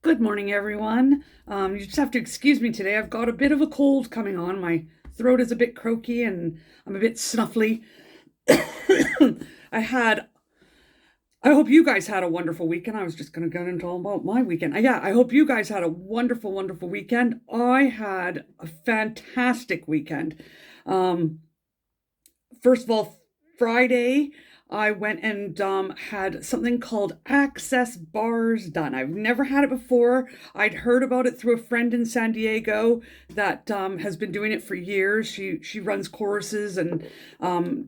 Good morning, everyone. You just have to excuse me today. I've got a bit of a cold coming on. My throat is a bit croaky and I'm a bit snuffly. I had, I hope you guys had a wonderful weekend. I was just going to go into all about my weekend. Yeah, I hope you guys had a wonderful, wonderful weekend. I had a fantastic weekend. Um, First of all, Friday, I went and had something called Access Bars done. I've never had it before. I'd heard about it through a friend in San Diego that has been doing it for years. She runs courses and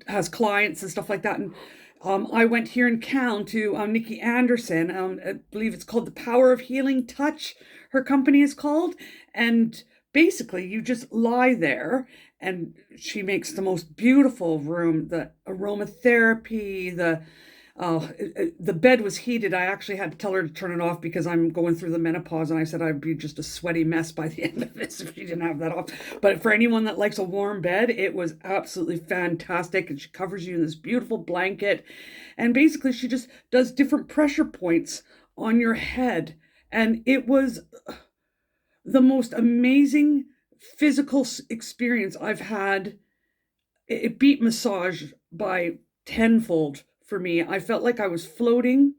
has clients and stuff like that. And I went here in town to Nikki Anderson. I believe it's called The Power of Healing Touch. Her company is called, and basically you just lie there and she makes the most beautiful room, the aromatherapy, the bed was heated. I actually had to tell her to turn it off because I'm going through the menopause, and I said I'd be just a sweaty mess by the end of this if she didn't have that off. But for anyone that likes a warm bed, it was absolutely fantastic, and she covers you in this beautiful blanket, and basically she just does different pressure points on your head, and it was the most amazing physical experience I've had. It beat massage by tenfold for me. I felt like I was floating.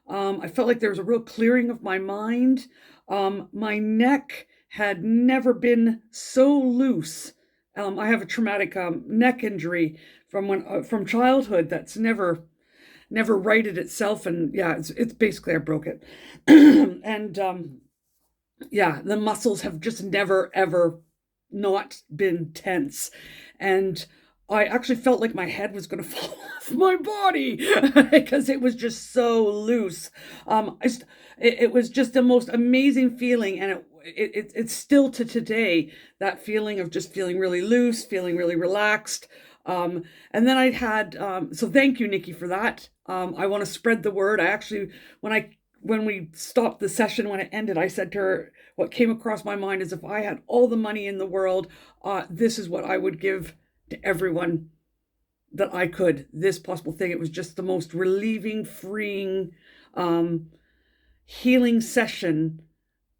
I felt like there was a real clearing of my mind. My neck had never been so loose. I have a traumatic neck injury from childhood that's never righted itself, and yeah, it's basically I broke it, and yeah, the muscles have just never ever not been tense. And I actually felt like my head was going to fall off my body because it was just so loose. It was just the most amazing feeling, and it's still to today that feeling of just feeling really loose, feeling really relaxed. And then I had so thank you, Nikki, for that. I want to spread the word. I actually when we stopped the session, when it ended, I said to her, what came across my mind is if I had all the money in the world, this is what I would give to everyone that I could, this possible thing. It was just the most relieving, freeing, um, healing session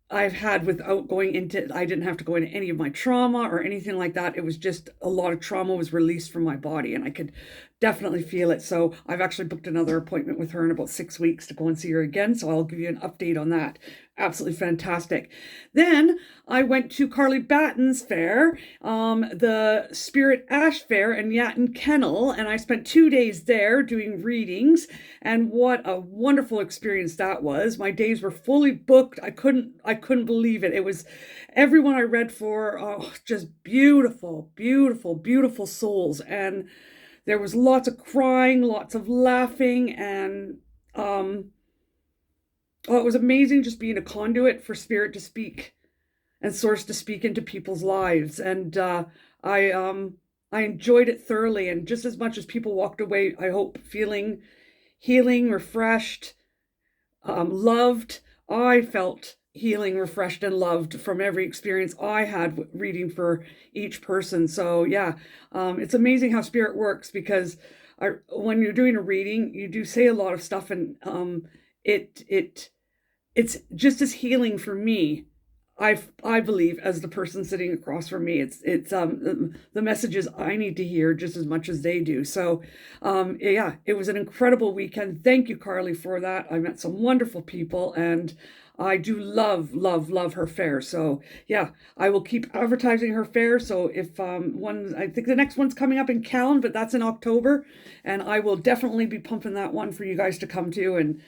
I've had without going into, I didn't have to go into any of my trauma or anything like that. It was just a lot of trauma was released from my body, and I could definitely feel it. So I've actually booked another appointment with her in about 6 weeks to go and see her again. So I'll give you an update on that. Absolutely fantastic. Then I went to Carly Batten's fair, the Spirit Ash Fair in Yatton Kennel, and I spent 2 days there doing readings. And what a wonderful experience that was. My days were fully booked. I couldn't believe it. It was everyone I read for, oh, just beautiful, beautiful, beautiful souls. And there was lots of crying, lots of laughing, and oh, it was amazing just being a conduit for spirit to speak and source to speak into people's lives. And I I enjoyed it thoroughly, and just as much as people walked away, I hope feeling healing, refreshed, loved. I felt healing, refreshed, and loved from every experience I had reading for each person. So yeah, it's amazing how spirit works because when you're doing a reading, you do say a lot of stuff, and it's just as healing for me. I believe as the person sitting across from me, it's the messages I need to hear just as much as they do. So yeah, it was an incredible weekend. Thank you, Carly, for that. I met some wonderful people, and I do love, love, love her fair. So yeah, I will keep advertising her fair. So if I think the next one's coming up in Callan, but that's in October, and I will definitely be pumping that one for you guys to come to and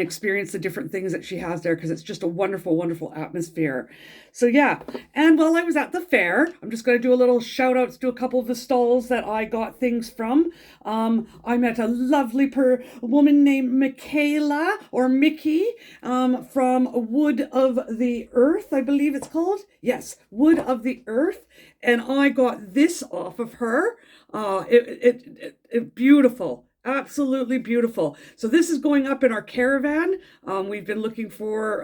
experience the different things that she has there because it's just a wonderful, wonderful atmosphere. So yeah, and while I was at the fair, I'm just going to do a little shout outs to a couple of the stalls that I got things from. I met a lovely woman named Michaela or Mickey from Wood of the Earth, I believe it's called. Yes, Wood of the Earth, and I got this off of her. Beautiful, absolutely beautiful. So this is going up in our caravan. We've been looking for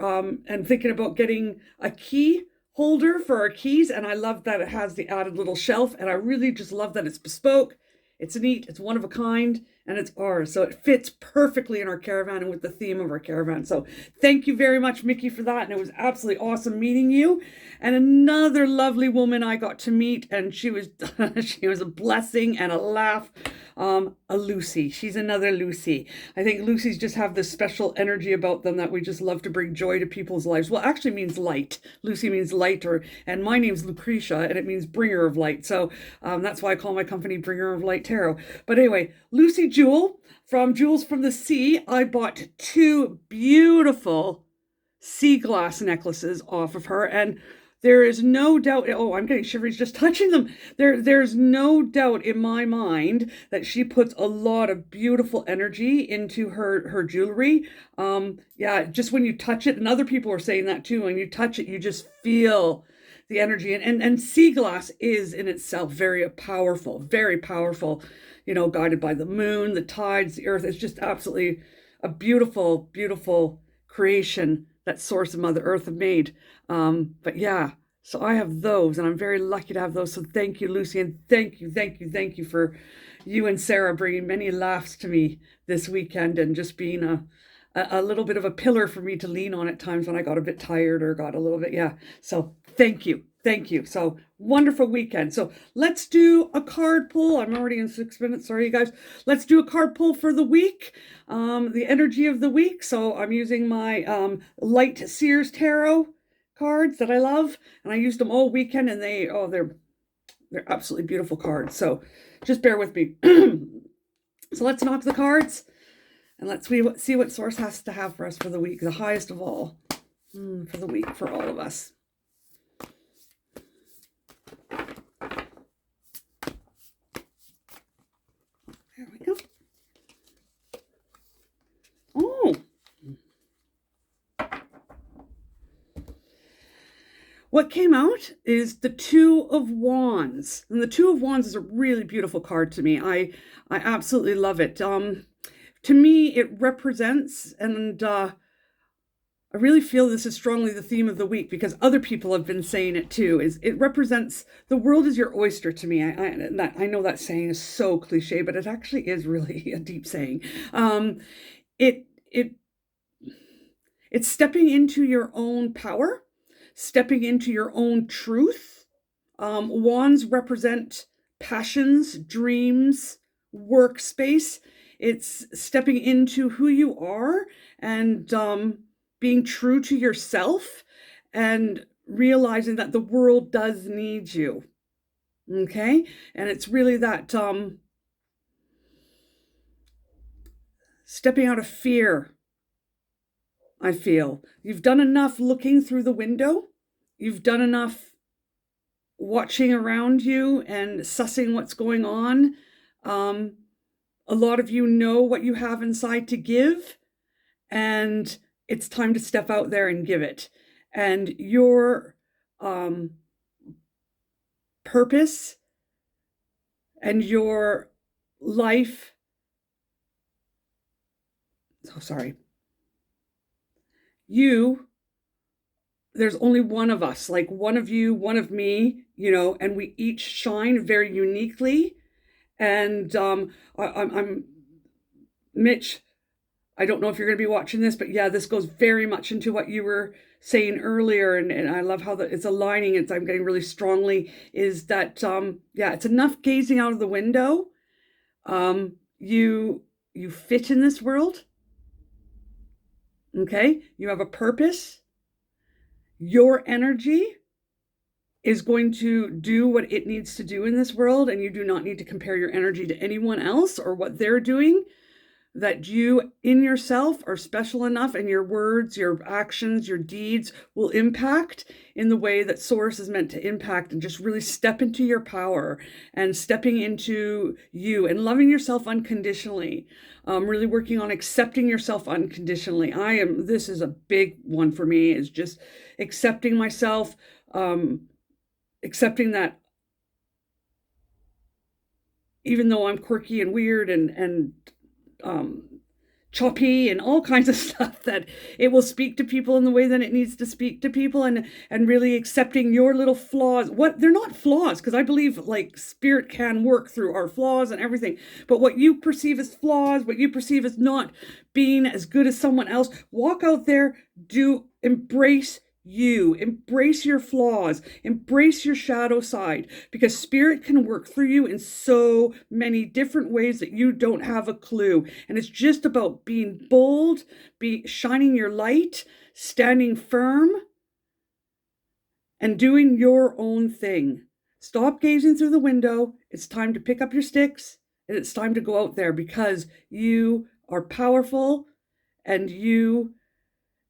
and thinking about getting a key holder for our keys, and I love that it has the added little shelf, and I really just love that it's bespoke. It's neat, it's one of a kind, and it's ours. So it fits perfectly in our caravan and with the theme of our caravan. So thank you very much, Mickey, for that. And it was absolutely awesome meeting you. And another lovely woman I got to meet, and she was she was a blessing and a laugh. A Lucy. She's another Lucy. I think Lucy's just have this special energy about them that we just love to bring joy to people's lives. Well, actually means light. Lucy means light, and my name's Lucretia, and it means bringer of light. So that's why I call my company Bringer of Light Tarot. But anyway, Lucy Jewel from Jewels from the Sea. I bought 2 beautiful sea glass necklaces off of her, and there is no doubt. Oh, I'm getting shivers just touching them. There's no doubt in my mind that she puts a lot of beautiful energy into her jewelry. Yeah, just when you touch it, and other people are saying that too. When you touch it, you just feel the energy. And sea glass is in itself very powerful, guided by the moon, the tides, the earth. It's just absolutely a beautiful, beautiful creation that Source and Mother Earth have made. But yeah, so I have those, and I'm very lucky to have those. So thank you, Lucy, and thank you for you and Sarah bringing many laughs to me this weekend, and just being a little bit of a pillar for me to lean on at times when I got a bit tired or got a little bit, yeah. So thank you. So wonderful weekend. So let's do a card pull. I'm already in 6 minutes. Sorry, you guys. Let's do a card pull for the week, the energy of the week. So I'm using my Light Seers Tarot cards that I love, and I used them all weekend, and they're absolutely beautiful cards. So just bear with me. So let's knock the cards, and let's see what Source has to have for us for the week, the highest of all, for the week for all of us. There we go. Oh. What came out is the Two of Wands. And the Two of Wands is a really beautiful card to me. I absolutely love it. To me, it represents, and I really feel this is strongly the theme of the week, because other people have been saying it too, is it represents the world is your oyster to me. I know that saying is so cliche, but it actually is really a deep saying. It's stepping into your own power, stepping into your own truth. Wands represent passions, dreams, workspace. It's stepping into who you are, and being true to yourself, and realizing that the world does need you. Okay? And it's really that stepping out of fear. I feel you've done enough looking through the window. You've done enough watching around you and sussing what's going on. A lot of you know what you have inside to give, and it's time to step out there and give it. And your purpose and your life. Oh, sorry. There's only one of us, like one of you, one of me, and we each shine very uniquely. And I'm Mitch. I don't know if you're going to be watching this, but yeah, this goes very much into what you were saying earlier, and I love how it's aligning. I'm getting really strongly is that it's enough gazing out of the window. You fit in this world. Okay, you have a purpose. Your energy is going to do what it needs to do in this world, and you do not need to compare your energy to anyone else or what they're doing. That you in yourself are special enough, and your words, your actions, your deeds will impact in the way that Source is meant to impact, and just really step into your power and stepping into you and loving yourself unconditionally. Really working on accepting yourself unconditionally. This is a big one for me, is just accepting myself, accepting that even though I'm quirky and weird and choppy and all kinds of stuff, that it will speak to people in the way that it needs to speak to people, and really accepting your little flaws. What they're not flaws, because I believe like spirit can work through our flaws and everything, but what you perceive as flaws, what you perceive as not being as good as someone else, walk out there, embrace you, embrace your flaws, embrace your shadow side, because spirit can work through you in so many different ways that you don't have a clue. And it's just about being bold, shining your light, standing firm, and doing your own thing. Stop gazing through the window. It's time to pick up your sticks, and it's time to go out there, because you are powerful and you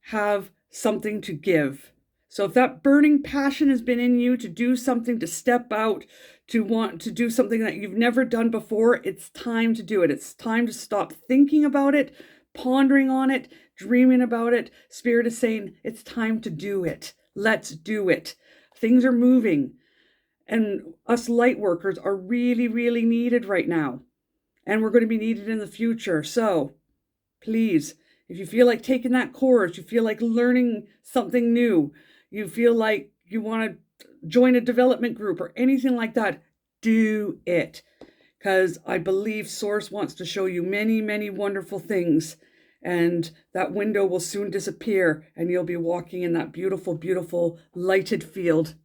have something to give. So if that burning passion has been in you to do something, to step out, to want to do something that you've never done before, it's time to do it. It's time to stop thinking about it, pondering on it, dreaming about it. Spirit is saying it's time to do it. Let's do it. Things are moving, and us light workers are really, really needed right now. And we're going to be needed in the future. So please, if you feel like taking that course, you feel like learning something new, you feel like you want to join a development group or anything like that, do it. Because I believe Source wants to show you many, many wonderful things. And that window will soon disappear, and you'll be walking in that beautiful, beautiful lighted field,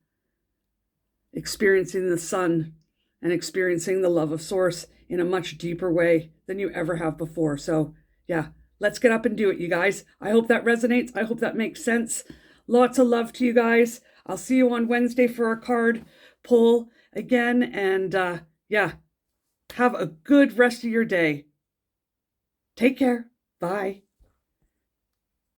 experiencing the sun and experiencing the love of Source in a much deeper way than you ever have before. So yeah, let's get up and do it, you guys. I hope that resonates. I hope that makes sense. Lots of love to you guys. I'll see you on Wednesday for our card pull again. And yeah, have a good rest of your day. Take care. Bye.